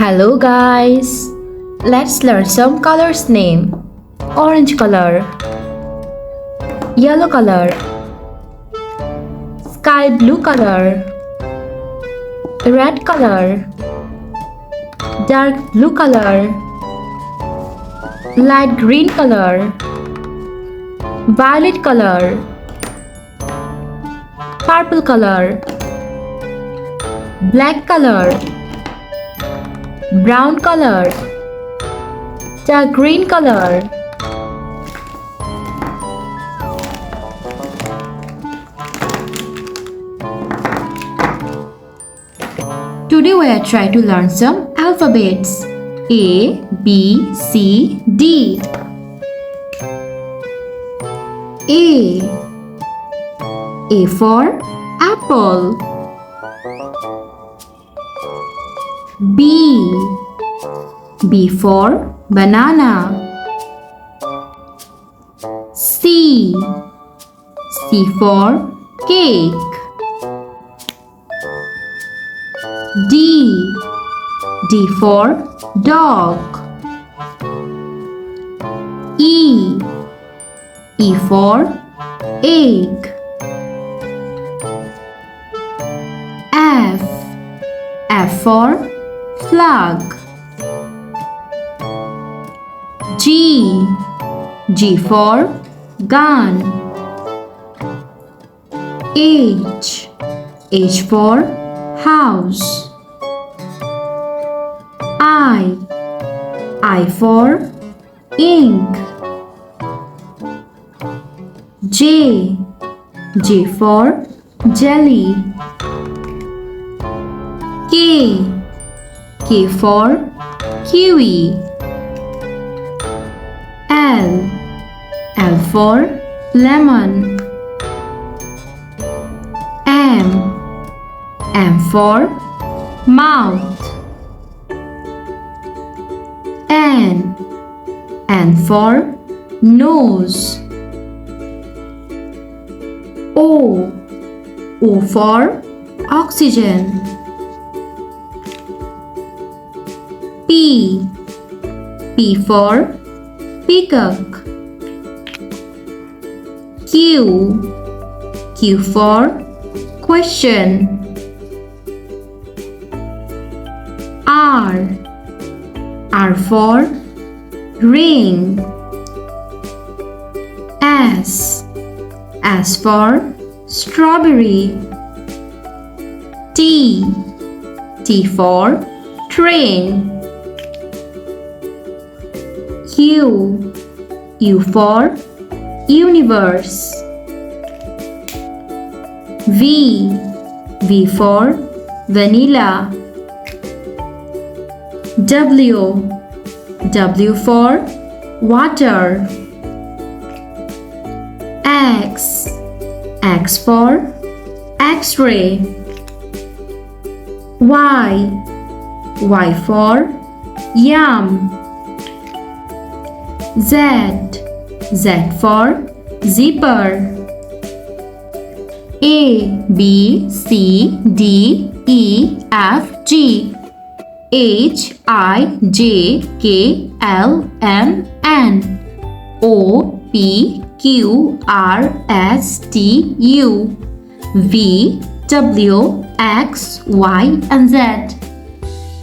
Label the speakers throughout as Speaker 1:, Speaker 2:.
Speaker 1: Hello guys, let's learn some colors name. Orange color, yellow color, sky blue color, red color, dark blue color, light green color, violet color, purple color, black color, brown color, dark green color. Today we are trying to learn some alphabets. A, B, C, D. A for apple. B for banana. C for cake. D for dog. E for egg. F for flag. G for gun. H for house. I for ink. J for jelly. K for kiwi. L for lemon. M for mouth. N for nose. O for oxygen. P for peacock. Q for question. R for ring. S for strawberry. T for train. U for universe. V for vanilla. W for water. X for X-ray. Y for yum. Z for zipper. A, B, C, D, E, F, G, H, I, J, K, L, M, N, O, P, Q, R, S, T, U, V, W, X, Y, and Z.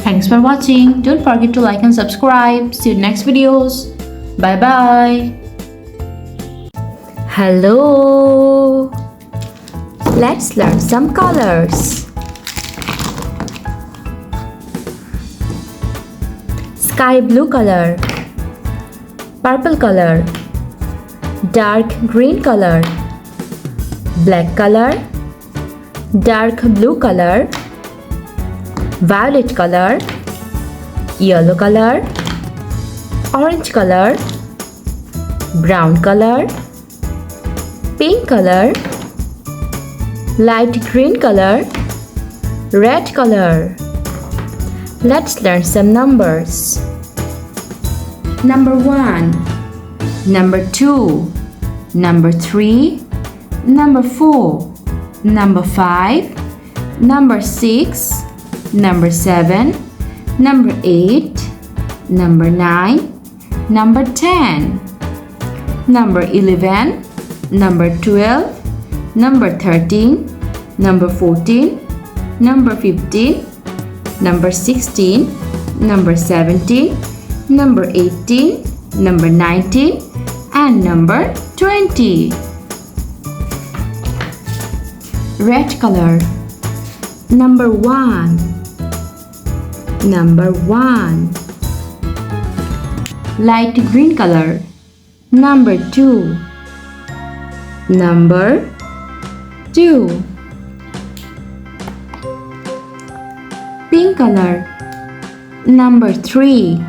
Speaker 1: Thanks for watching. Don't forget to like and subscribe. See you in next videos. Bye bye. Hello. Let's learn some colors. Sky blue color, purple color, dark green color, black color, dark blue color, violet color, yellow color, orange color, brown color, pink color, light green color, red color. Let's learn some numbers. Number 1, number 2, number 3, number 4, number 5, number 6, number 7, number 8, number 9, number 10, number 11, number 12, number 13, number 14, number 15, number 16, number 17, number 18, number 19, and number 20. Red color. Number 1, number 1. Light green color. Number 2, number 2. Pink color. Number 3,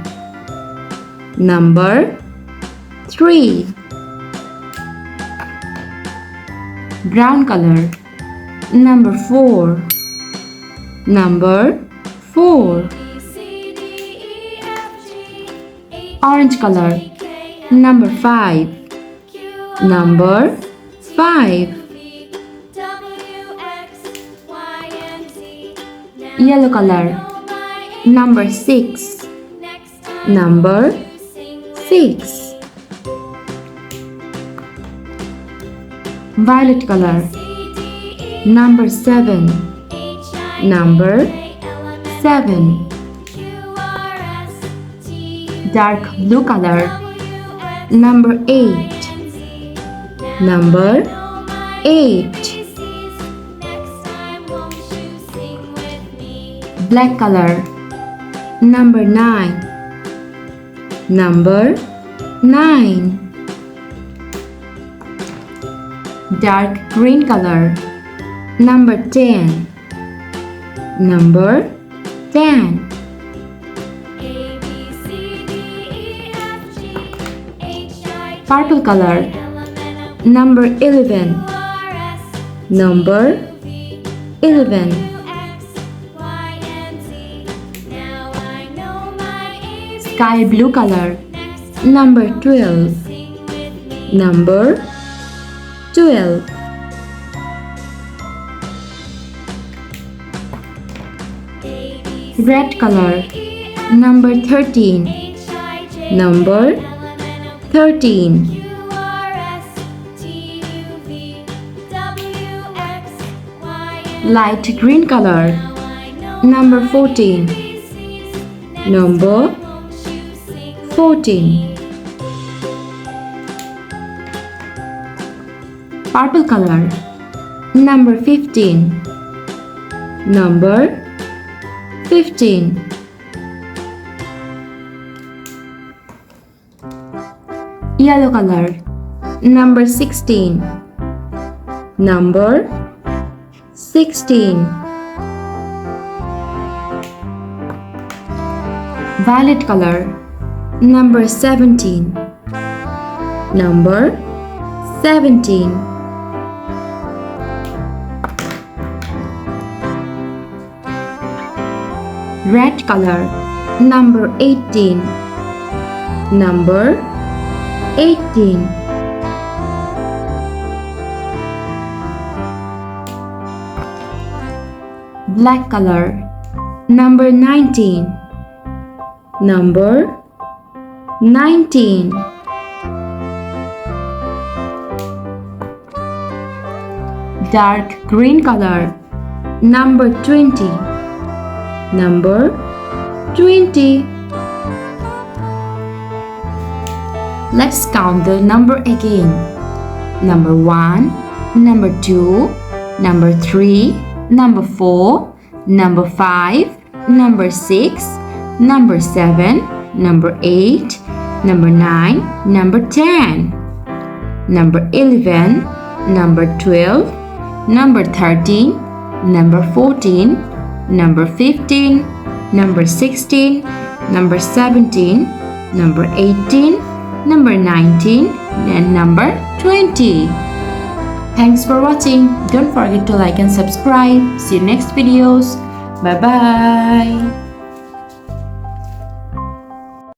Speaker 1: number 3. Brown color. Number 4, number 4. Orange color. Number 5, number 5. Yellow color. Number 6, number 6. Violet color. Number 7, number 7. Dark blue color. Number 8, number 8. Black color. Number 9, number 9. Dark green color. Number 10, number 10. Purple color. Number 11, number 11. Sky blue color. Number 12, number 12. Red color. Number 13, number 13. Light green color. Number 14, number 14. Purple color. Number 15, number 15. Yellow color. Number 16, number 16. Violet color. Number 17, number 17. Red color. Number 18, number 18. Black color. Number 19, number 19. Dark green color. Number 20, number 20. Let's count the number again. Number 1, number 2, number 3, number 4, number 5, number 6, number 7, number 8, number 9, number 10, number 11, number 12, number 13, number 14, number 15, number 16, number 17, number 18, number 19, and number 20. Thanks for watching. Don't forget to like and subscribe. See you next videos. Bye bye.